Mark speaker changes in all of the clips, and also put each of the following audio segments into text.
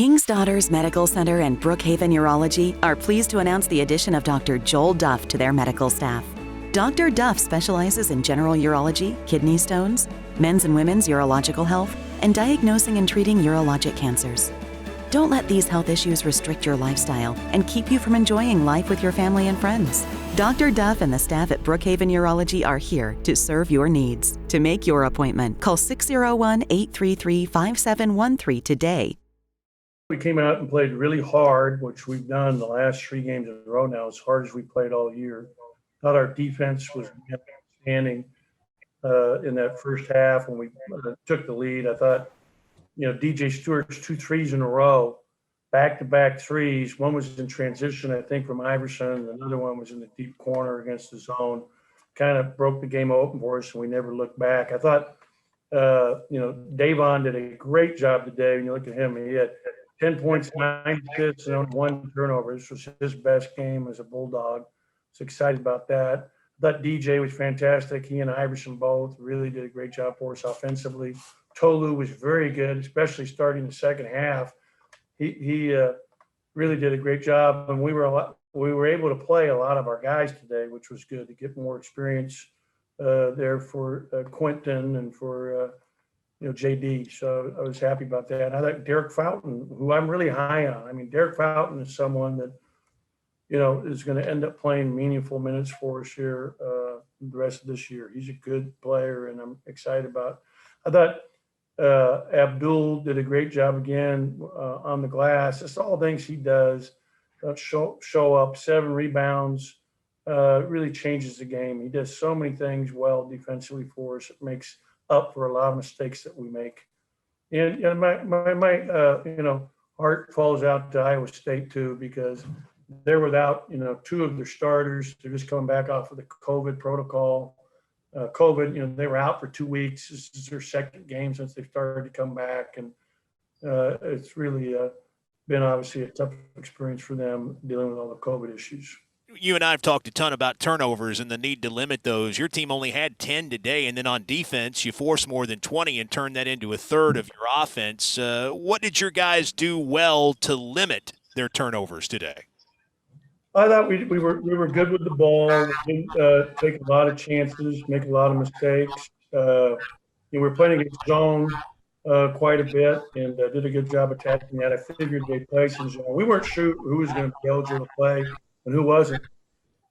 Speaker 1: King's Daughters Medical Center and Brookhaven Urology are pleased to announce the addition of Dr. Joel Duff to their medical staff. Dr. Duff specializes in general urology, kidney stones, men's and women's urological health, and diagnosing and treating urologic cancers. Don't let these health issues restrict your lifestyle and keep you from enjoying life with your family and friends. Dr. Duff and the staff at Brookhaven Urology are here to serve your needs. To make your appointment, call 601-833-5713 today.
Speaker 2: We came out and played really hard, which we've done the last 3 games in a row now, as hard as we played all year. Thought our defense was outstanding in that first half when we took the lead. I thought, DJ Stewart's 2 threes in a row, back-to-back threes. One was in transition, I think, from Iverson, and another one was in the deep corner against the zone. Kind of broke the game open for us, and we never looked back. I thought, Deivon did a great job today. When you look at him, he had 10 points, 9 assists, and 1 turnover. This was his best game as a Bulldog. So excited about that. I thought DJ was fantastic. He and Iverson both really did a great job for us offensively. Tolu was very good, especially starting the second half. He really did a great job, and we were able to play a lot of our guys today, which was good to get more experience there for Quentin and for JD. So I was happy about that. And I thought Derek Fountain, who I'm really high on. I mean, Derek Fountain is someone that is going to end up playing meaningful minutes for us here the rest of this year. He's a good player, and I'm excited about. I thought Abdul did a great job again on the glass. It's all things he does. Show up, 7 rebounds, really changes the game. He does so many things well defensively for us. It makes up for a lot of mistakes that we make. And my heart falls out to Iowa State too, because they're without 2 of their starters. They're just coming back off of the COVID protocol. They were out for 2 weeks. This is their second game since they started to come back, and it's really been obviously a tough experience for them dealing with all the COVID issues.
Speaker 3: You and I have talked a ton about turnovers and the need to limit those. Your team only had 10 today, and then on defense, you forced more than 20 and turned that into a third of your offense. What did your guys do well to limit their turnovers today?
Speaker 2: I thought we were good with the ball. We didn't take a lot of chances, make a lot of mistakes. We were playing against zone quite a bit, and did a good job attacking that. I figured they'd play some zone. We weren't sure who was going to be eligible to play and who wasn't.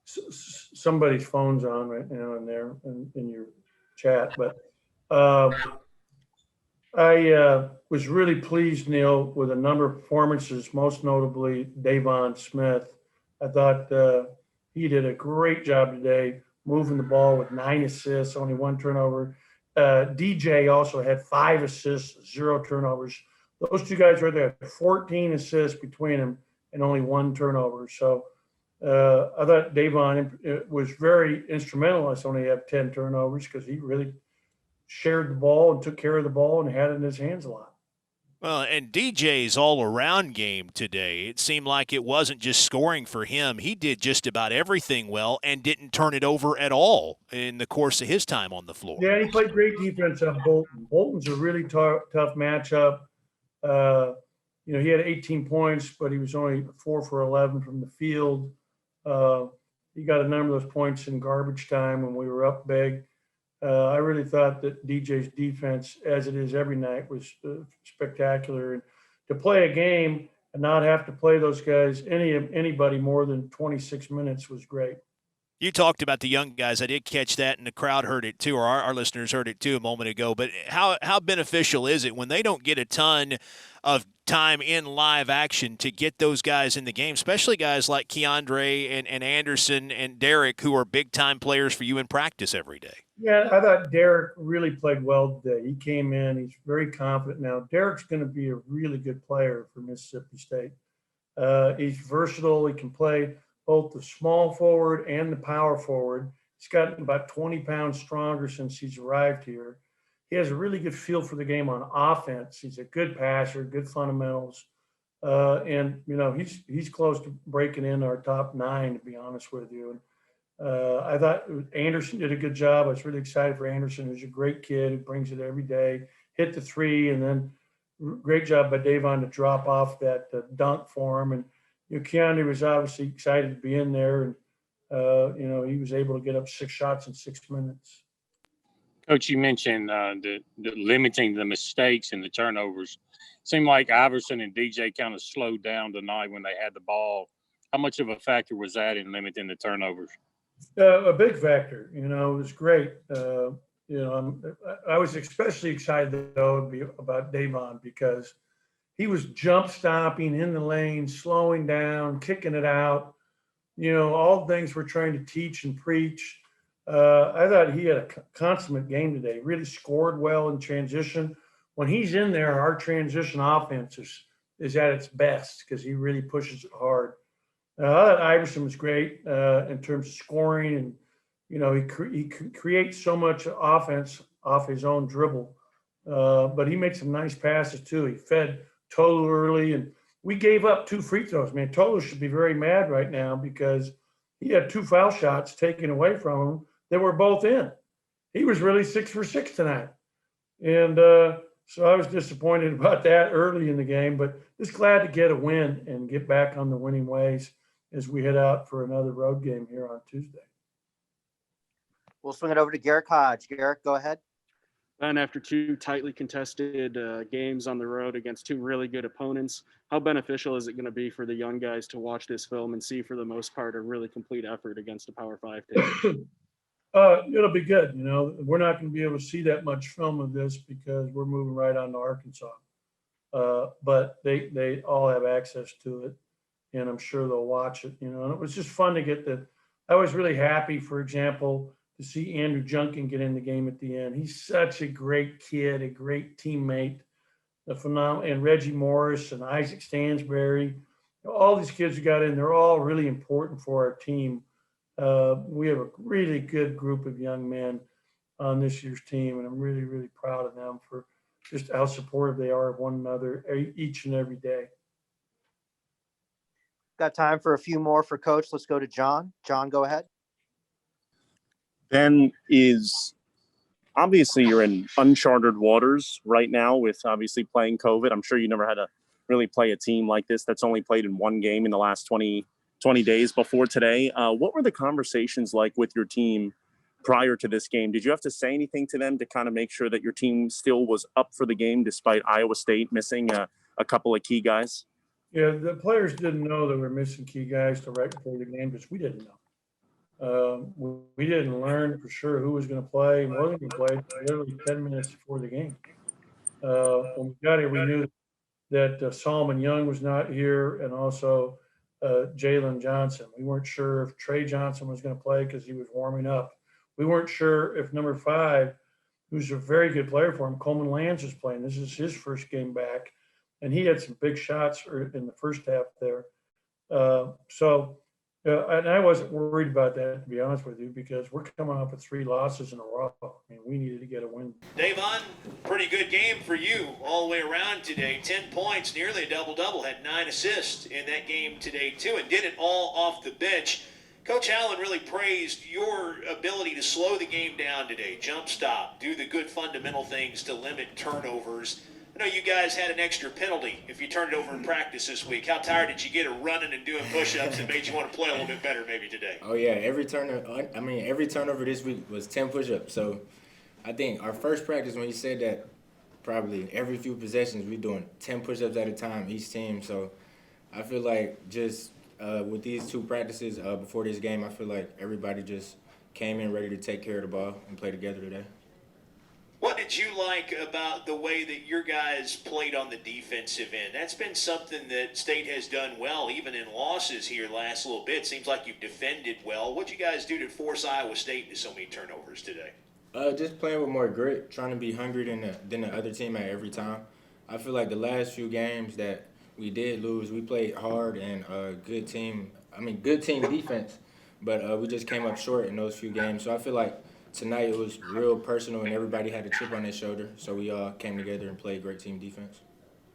Speaker 2: Somebody's phone's on right now in there in your chat, but I was really pleased, Neil, with a number of performances, most notably Deivon Smith. I thought he did a great job today, moving the ball with 9 assists, only 1 turnover. DJ also had 5 assists, 0 turnovers. Those 2 guys right there had 14 assists between them and only 1 turnover. So I thought Deivon was very instrumental. I only had 10 turnovers because he really shared the ball and took care of the ball and had it in his hands a lot.
Speaker 3: Well, and DJ's all-around game today, it seemed like it wasn't just scoring for him. He did just about everything well and didn't turn it over at all in the course of his time on the floor.
Speaker 2: Yeah, he played great defense on Bolton. Bolton's a really tough matchup. He had 18 points, but he was only 4 for 11 from the field. He got a number of those points in garbage time when we were up big. I really thought that DJ's defense, as it is every night, was spectacular. And to play a game and not have to play those guys, anybody more than 26 minutes was great.
Speaker 3: You talked about the young guys. I did catch that, and the crowd heard it too, or our listeners heard it too a moment ago. But how beneficial is it when they don't get a ton of time in live action to get those guys in the game, especially guys like Keandre and Anderson and Derek, who are big-time players for you in practice every day?
Speaker 2: Yeah, I thought Derek really played well today. He came in. He's very confident now. Derek's going to be a really good player for Mississippi State. He's versatile. He can play both the small forward and the power forward. He's gotten about 20 pounds stronger since he's arrived here. He has a really good feel for the game on offense. He's a good passer, good fundamentals. And he's close to breaking in our top 9, to be honest with you. And I thought Anderson did a good job. I was really excited for Anderson, who's a great kid who brings it every day, hit the 3, and then great job by Deivon to drop off that dunk for him. And Keanu was obviously excited to be in there, and he was able to get up 6 shots in 6 minutes.
Speaker 4: Coach, you mentioned the limiting the mistakes and the turnovers. Seemed like Iverson and DJ kind of slowed down tonight when they had the ball. How much of a factor was that in limiting the turnovers?
Speaker 2: A big factor. It was great. I was especially excited though about Deivon because he was jump stopping in the lane, slowing down, kicking it out. All things we're trying to teach and preach. I thought he had a consummate game today. Really scored well in transition. When he's in there, our transition offense is at its best because he really pushes it hard. I thought Iverson was great in terms of scoring, and he creates so much offense off his own dribble. But he made some nice passes too. He fed Tolu early, and we gave up 2 free throws. Man, Tolu should be very mad right now because he had 2 foul shots taken away from him that were both in. He was really 6 for 6 tonight. And so I was disappointed about that early in the game, but just glad to get a win and get back on the winning ways as we head out for another road game here on Tuesday.
Speaker 5: We'll swing it over to Garrick Hodge. Garrick, go ahead.
Speaker 6: And after 2 tightly contested games on the road against 2 really good opponents, how beneficial is it going to be for the young guys to watch this film and see, for the most part, a really complete effort against a Power 5 team?
Speaker 2: It'll be good. We're not going to be able to see that much film of this because we're moving right on to Arkansas. But they all have access to it, and I'm sure they'll watch it. And it was just fun to get I was really happy, for example, to see Andrew Junkin get in the game at the end. He's such a great kid, a great teammate, and Reggie Morris and Isaac Stansberry. All these kids who got in, they're all really important for our team. We have a really good group of young men on this year's team, and I'm really, really proud of them for just how supportive they are of one another each and every day.
Speaker 5: Got time for a few more for Coach. Let's go to John. John, go ahead.
Speaker 7: Ben, obviously you're in uncharted waters right now with obviously playing COVID. I'm sure you never had to really play a team like this that's only played in 1 game in the last 20 days before today. What were the conversations like with your team prior to this game? Did you have to say anything to them to kind of make sure that your team still was up for the game despite Iowa State missing a couple of key guys?
Speaker 2: Yeah, the players didn't know that we're missing key guys right before the game because we didn't know. We didn't learn for sure who was going to play and wasn't going to play literally 10 minutes before the game. When we got here, we knew that Solomon Young was not here, and also Jalen Johnson. We weren't sure if Trey Johnson was going to play because he was warming up. We weren't sure if number 5, who's a very good player for him, Coleman Lands, was playing. This is his first game back, and he had some big shots in the first half there. And I wasn't worried about that, to be honest with you, because we're coming up with 3 losses in a row. I mean, we needed to get a win.
Speaker 3: Deivon, pretty good game for you all the way around today. 10 points, nearly a double-double, had 9 assists in that game today, too, and did it all off the bench. Coach Howland really praised your ability to slow the game down today, jump stop, do the good fundamental things to limit turnovers. I know you guys had an extra penalty if you turned it over in practice this week. How tired did you get of running and doing push-ups that made you want to play a little bit better maybe today?
Speaker 8: Oh, yeah. Every turnover this week was 10 push-ups. So I think our first practice, when you said that, probably every few possessions we're doing 10 push-ups at a time, each team. So I feel like just with these 2 practices before this game, I feel like everybody just came in ready to take care of the ball and play together today.
Speaker 3: What did you like about the way that your guys played on the defensive end? That's been something that State has done well, even in losses here last little bit. Seems like you've defended well. What'd you guys do to force Iowa State into so many turnovers today?
Speaker 8: Just playing with more grit, trying to be hungrier than the other team at every time. I feel like the last few games that we did lose, we played hard and good team defense, but we just came up short in those few games. So I feel like tonight it was real personal and everybody had a chip on their shoulder, so we all came together and played great team defense.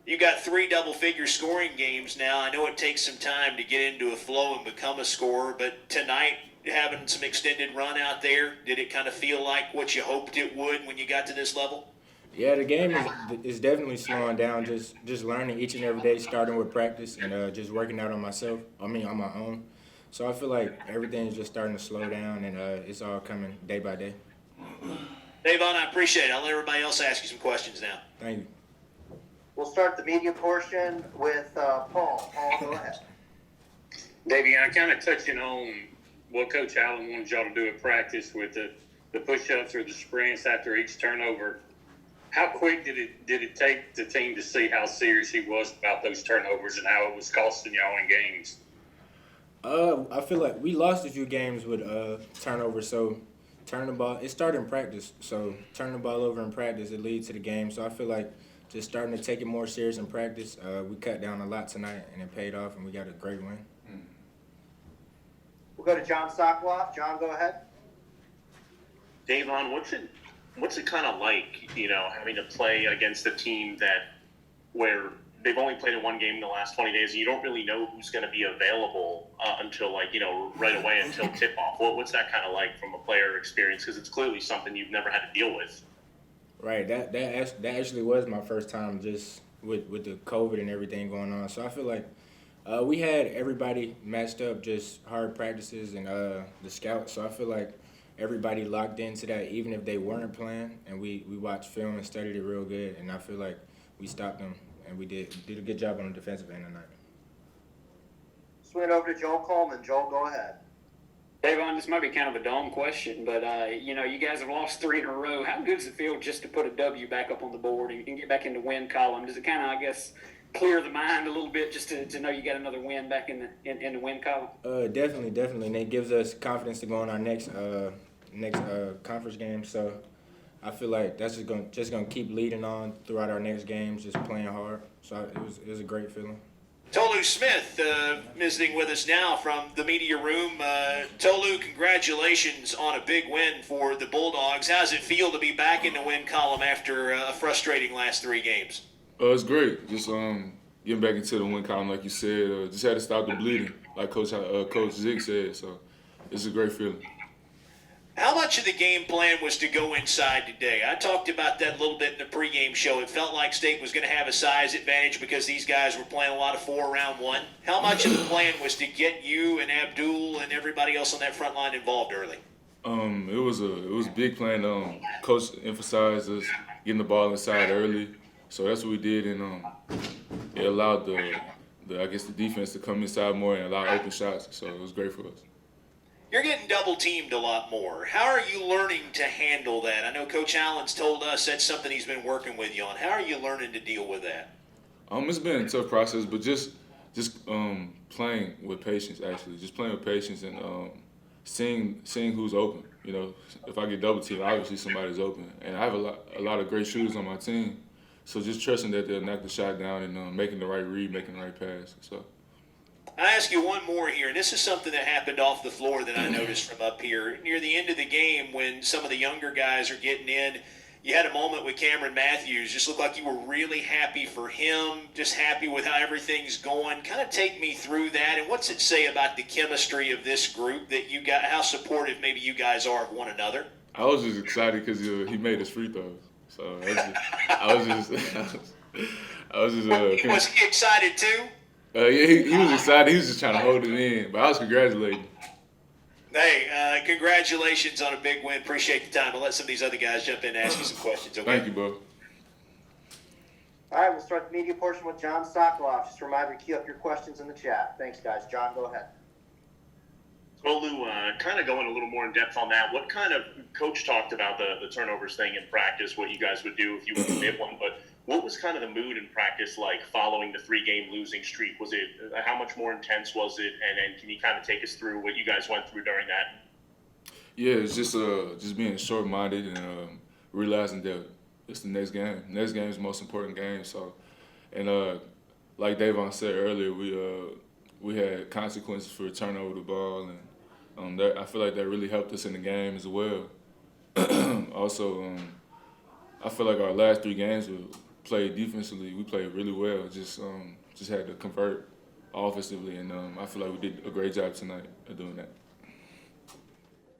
Speaker 3: You got 3 double-figure scoring games now. I know it takes some time to get into a flow and become a scorer, but tonight having some extended run out there, did it kind of feel like what you hoped it would when you got to this level?
Speaker 8: Yeah, the game is definitely slowing down. Just learning each and every day, starting with practice and just working out on myself. I mean, on my own. So I feel like everything's just starting to slow down, and it's all coming day by day.
Speaker 3: Deivon, I appreciate it. I'll let everybody else ask you some questions now.
Speaker 8: Thank you.
Speaker 5: We'll start the media portion with Paul. Paul, go ahead.
Speaker 4: Deivon, kind of touching on what Coach Allen wanted y'all to do at practice with the push-ups or the sprints after each turnover. How quick did it take the team to see how serious he was about those turnovers and how it was costing y'all in games?
Speaker 8: I feel like we lost a few games with turnovers, so turn the ball. It started in practice, so turning the ball over in practice, it leads to the game. So I feel like just starting to take it more serious in practice. We cut down a lot tonight, and it paid off, and we got a great win.
Speaker 5: We'll go to John Sokoloff. John, go ahead.
Speaker 9: Deivon, what's it kind of like, having to play against a team where they've only played in one game in the last 20 days, and you don't really know who's going to be available until right away until tip-off. What's that kind of like from a player experience? Because it's clearly something you've never had to deal with.
Speaker 8: Right. That actually was my first time just with the COVID and everything going on. So I feel like we had everybody matched up, just hard practices and the scouts. So I feel like everybody locked into that, even if they weren't playing. And we watched film and studied it real good. And I feel like we stopped them, and we did a good job on the defensive end tonight.
Speaker 5: Swing it over to Joel Coleman. Joel, go ahead.
Speaker 10: Deivon, this might be kind of a dumb question, but, you guys have lost 3 in a row. How good does it feel just to put a W back up on the board and get back in the win column? Does it kind of, I guess, clear the mind a little bit just to know you got another win back in the win column?
Speaker 8: Definitely. And it gives us confidence to go on our next conference game. So I feel like that's just gonna keep leading on throughout our next games, just playing hard. So it was a great feeling.
Speaker 3: Tolu Smith visiting with us now from the media room. Tolu, congratulations on a big win for the Bulldogs. How does it feel to be back in the win column after a frustrating last 3 games?
Speaker 11: It's great. Just getting back into the win column, like you said. Just had to stop the bleeding, like Coach Zig said. So it's a great feeling.
Speaker 3: How much of the game plan was to go inside today? I talked about that a little bit in the pregame show. It felt like State was going to have a size advantage because these guys were playing a lot of 4-round-1. How much of the plan was to get you and Abdul and everybody else on that front line involved early?
Speaker 11: It was a big plan. Coach emphasized us getting the ball inside early, so that's what we did, and it allowed the defense to come inside more and allow open shots. So it was great for us.
Speaker 3: You're getting double-teamed a lot more. How are you learning to handle that? I know Coach Allen's told us that's something he's been working with you on. How are you learning to deal with that?
Speaker 11: It's been a tough process, but just playing with patience, actually. Just playing with patience and seeing who's open. If I get double-teamed, obviously somebody's open. And I have a lot of great shooters on my team. So just trusting that they'll knock the shot down and making the right read, making the right pass. So.
Speaker 3: I ask you one more here, and this is something that happened off the floor that I noticed from up here. Near the end of the game, when some of the younger guys are getting in, you had a moment with Cameron Matthews. Just looked like you were really happy for him, just happy with how everything's going. Kind of take me through that, and what's it say about the chemistry of this group that you got, how supportive maybe you guys are of one another?
Speaker 11: I was just excited because he made his free throws. So
Speaker 3: Was he excited too?
Speaker 11: Yeah, he was excited. He was just trying to hold it in, but I was congratulating.
Speaker 3: Hey, congratulations on a big win. Appreciate the time. I'll let some of these other guys jump in and ask you some questions. Okay?
Speaker 11: Thank you, bro.
Speaker 5: All right, we'll start the media portion with John Sokoloff. Just a reminder to queue up your questions in the chat. Thanks, guys. John, go ahead.
Speaker 9: Tolu, kind of going a little more in depth on that. What kind of coach talked about the turnovers thing in practice, what you guys would do if you would commit one, but what was kind of the mood in practice like following the 3-game losing streak? Was it how much more intense was it? And can you kind of take us through what you guys went through during that?
Speaker 11: Yeah, it's just being short-minded and realizing that it's the next game. Next game is the most important game. So, and like Deivon said earlier, we had consequences for turning over the ball, and I feel like that really helped us in the game as well. Also, I feel like our last 3 games we played defensively. We played really well. Just had to convert offensively, and I feel like we did a great job tonight of doing that.